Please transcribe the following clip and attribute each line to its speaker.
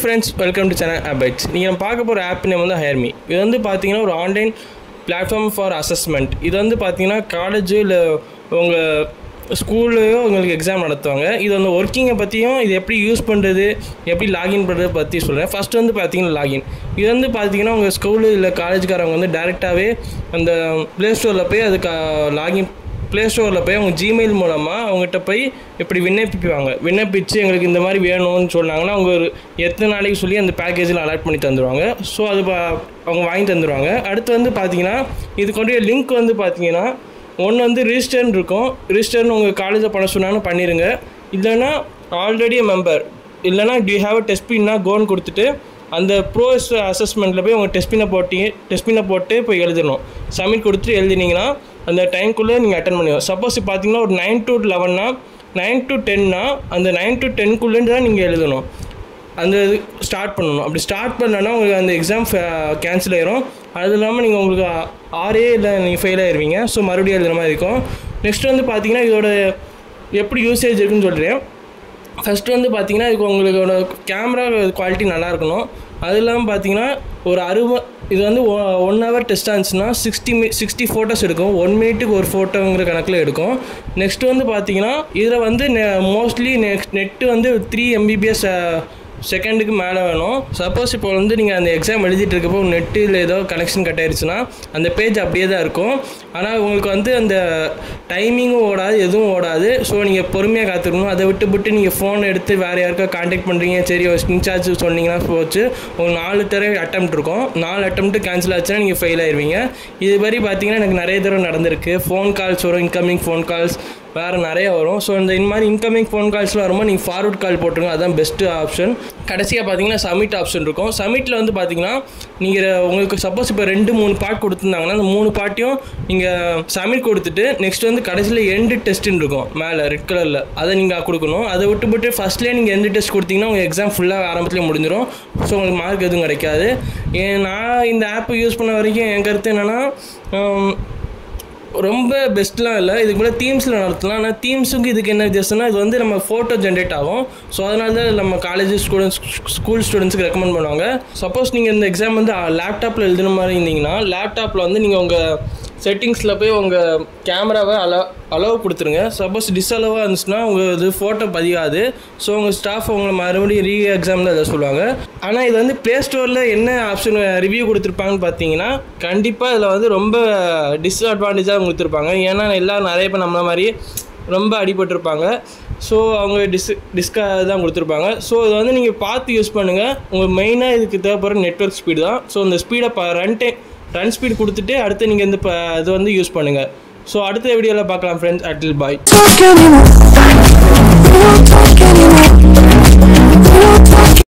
Speaker 1: friends, welcome to channel App BYTES. You can பார்க்க போற app name வந்து Hire Me. இது வந்து பாத்தீங்கன்னா ஒரு ஆன்லைன் பிளாட்ஃபார்ம் ஃபார் அசஸ்மெண்ட். இது வந்து பாத்தீங்கன்னா காலேஜ் இல்ல உங்க ஸ்கூல்லயோ உங்களுக்கு எக்ஸாம் நடத்துவாங்க. இது வந்து வர்க்கிங்கை பற்றியும் இது எப்படி யூஸ் பண்ணுறது எப்படி லாகின் பண்ணுறது பற்றி சொல்கிறேன். ஃபஸ்ட்டு வந்து பார்த்தீங்கன்னா லாகின். இது வந்து பார்த்தீங்கன்னா உங்கள் ஸ்கூலு இல்லை காலேஜுக்காரவங்க வந்து டேரெக்டாகவே அந்த ப்ளே ஸ்டோரில் போய் அதுக்கு லாகின் ப்ளே ஸ்டோரில் போய் அவங்க ஜிமெயில் மூலமாக அவங்ககிட்ட போய் இப்படி விண்ணப்பிச்சு எங்களுக்கு இந்த மாதிரி வேணும்னு சொன்னாங்கன்னா அவங்க ஒரு எத்தனை நாளைக்கு சொல்லி அந்த பேக்கேஜில் அலாட் பண்ணி தந்துடுவாங்க. ஸோ அது அவங்க வாங்கி தந்துடுவாங்க. அடுத்து வந்து பார்த்தீங்கன்னா இதுக்குடைய லிங்க் வந்து பார்த்தீங்கன்னா ஒன்று வந்து ரிஜிஸ்டர்னு இருக்கும். ரிஜிஸ்டர்னு உங்கள் காலேஜில் பண்ண சொன்னாலும் பண்ணிடுங்க. இல்லைனா ஆல்ரெடி மெம்பர் இல்லைனா டு ஹேவ் அ டெஸ்ட் பின்னா கோன்னு கொடுத்துட்டு அந்த ப்ரோ அசஸ்மெண்ட்டில் போய் உங்கள் டெஸ்ட் பின்னை போட்டு போய் எழுதணும். சப்மிட் கொடுத்துட்டு எழுதினீங்கன்னா அந்த டைம்குள்ளே நீங்கள் அட்டன் பண்ணுவோம். சப்போஸ் பார்த்தீங்கன்னா ஒரு 9 to 11னா 9 to 10னா அந்த 9 to 10க்குள்ளேருந்து தான் நீங்கள் எழுதணும். அந்த ஸ்டார்ட் பண்ணணும். அப்படி ஸ்டார்ட் பண்ணலன்னா உங்களுக்கு அந்த எக்ஸாம் கேன்சல் ஆயிரும். அது இல்லாமல் நீங்கள் உங்களுக்கு 6 இல்லை நீங்கள் ஃபெயில் ஆயிடுவீங்க. ஸோ மறுபடியும் எழுதுகிற மாதிரி இருக்கும். நெக்ஸ்ட் வந்து பார்த்தீங்கன்னா இதோட எப்படி யூசேஜ் இருக்குன்னு சொல்கிறேன். ஃபஸ்ட்டு வந்து பார்த்தீங்கன்னா இதுக்கு உங்களோட கேமரா குவாலிட்டி நல்லா இருக்கணும். அது இல்லாமல் பார்த்தீங்கன்னா ஒரு இது வந்து 1 hour டெஸ்ட் ஆச்சுன்னா 60 ஃபோட்டோஸ் எடுக்கும். 1 minute ஒரு ஃபோட்டோங்கிற கணக்கில் எடுக்கும். நெக்ஸ்ட்டு வந்து பார்த்தீங்கன்னா இதில் வந்து மோஸ்ட்லி நெட்டு வந்து 3 Mbps செகண்டுக்கு மேலே வேணும். சப்போஸ் இப்போ வந்து நீங்கள் அந்த எக்ஸாம் எழுதிட்டு இருக்கப்போ நெட்டில் ஏதோ கனெக்ஷன் கட் ஆயிடுச்சுன்னா அந்த பேஜ் அப்படியே தான் இருக்கும். ஆனால் உங்களுக்கு வந்து அந்த டைமிங்கும் ஓடாது, எதுவும் ஓடாது. ஸோ நீங்கள் பொறுமையாக காத்துக்கணும். அதை விட்டு நீங்கள் ஃபோன் எடுத்து வேறு யாருக்கா காண்டாக்ட் பண்ணுறீங்க, சரி ஒரு இன்சார்ஜ் சொன்னீங்கன்னா போச்சு. உங்களுக்கு 4 தடவை அட்டெம்ப்ட் இருக்கும். 4 அட்டெம்ப்ட் கேன்சல் ஆச்சுன்னா நீங்கள் ஃபெயில் ஆயிடுவீங்க. இது மாதிரி பார்த்தீங்கன்னா எனக்கு நிறைய தடவை நடந்திருக்கு. ஃபோன் கால்ஸ் வரும், இன்கமிங் ஃபோன் கால்ஸ் வேறு நிறைய வரும். ஸோ இந்த மாதிரி இன்கமிங் ஃபோன் கால்ஸ்லாம் வரும்போது நீங்கள் ஃபார்வர்ட் கால் போட்டுருங்க. அதுதான் பெஸ்ட்டு ஆப்ஷன். கடைசியாக பார்த்தீங்கன்னா சப்மிட் ஆப்ஷன் இருக்கும். சப்மிட்டில் வந்து பார்த்தீங்கன்னா நீங்கள் உங்களுக்கு சப்போஸ் இப்போ 2-3 பார்ட் கொடுத்துருந்தாங்கன்னா அந்த 3 பார்ட்டையும் நீங்கள் சப்மிட் கொடுத்துட்டு நெக்ஸ்ட் வந்து கடைசியில் எண்டு டெஸ்ட்டுன்னு இருக்கும் மேலே ரெட் கலரில், அதை நீங்கள் கொடுக்கணும். அதை விட்டு ஃபஸ்ட்லேயே நீங்கள் எண்டு டெஸ்ட் கொடுத்தீங்கன்னா உங்கள் எக்ஸாம் ஃபுல்லாக ஆரம்பத்துலேயே முடிஞ்சிடும். ஸோ உங்களுக்கு மார்க் எதுவும் கிடைக்காது. நான் இந்த ஆப்பை யூஸ் பண்ண வரைக்கும் என் கருத்து என்னென்னா ரொம்ப பெஸ்ட்லாம் இல்லை. இதுக்கு மேலே தீம்ஸில் நடத்தலாம். ஆனால் தீம்ஸுக்கு இதுக்கு என்ன வித்தியாசம்னா இது வந்து நம்ம ஃபோட்டோ ஜென்ரேட் ஆகும். ஸோ அதனால தான் நம்ம காலேஜ் ஸ்கூல் ஸ்டூடெண்ட்ஸுக்கு ரெக்கமெண்ட் பண்ணுவாங்க. சப்போஸ் நீங்கள் இந்த எக்ஸாம் வந்து லேப்டாப்பில் எழுதுன மாதிரி இருந்தீங்கன்னா லேப்டாப்பில் வந்து நீங்கள் உங்கள் செட்டிங்ஸில் போய் உங்கள் கேமராவை அலோவ் கொடுத்துருங்க. சப்போஸ் டிஸ்அலோவாக இருந்துச்சுன்னா உங்கள் இது ஃபோட்டோ பதியாது. ஸோ உங்கள் ஸ்டாஃப் உங்களை மறுபடியும் எக்ஸாமில் அதை சொல்லுவாங்க. ஆனால் இது வந்து ப்ளே ஸ்டோரில் என்ன ஆப்ஷன் ரிவ்யூ கொடுத்துருப்பாங்கன்னு பார்த்தீங்கன்னா கண்டிப்பாக இதில் வந்து ரொம்ப டிஸ்அட்வான்டேஜாக கொடுத்துருப்பாங்க. ஏன்னா எல்லோரும் நிறைய பேர் நம்மள மாதிரி ரொம்ப அடிபட்டிருப்பாங்க. ஸோ அவங்க டிஸ்காக தான் கொடுத்துருப்பாங்க. ஸோ இதை வந்து நீங்கள் பார்த்து யூஸ் பண்ணுங்கள். உங்களுக்கு மெயினாக இதுக்கு தேவைப்படுற நெட்வொர்க் ஸ்பீடு தான். ஸோ இந்த ஸ்பீடை ரன் ஸ்பீட் கொடுத்துட்டு அடுத்து நீங்கள் இந்த இது வந்து யூஸ் பண்ணுங்கள். ஸோ அடுத்த வீடியோவில் பார்க்கலாம் ஃப்ரெண்ட்ஸ். அட்டில் பாய்.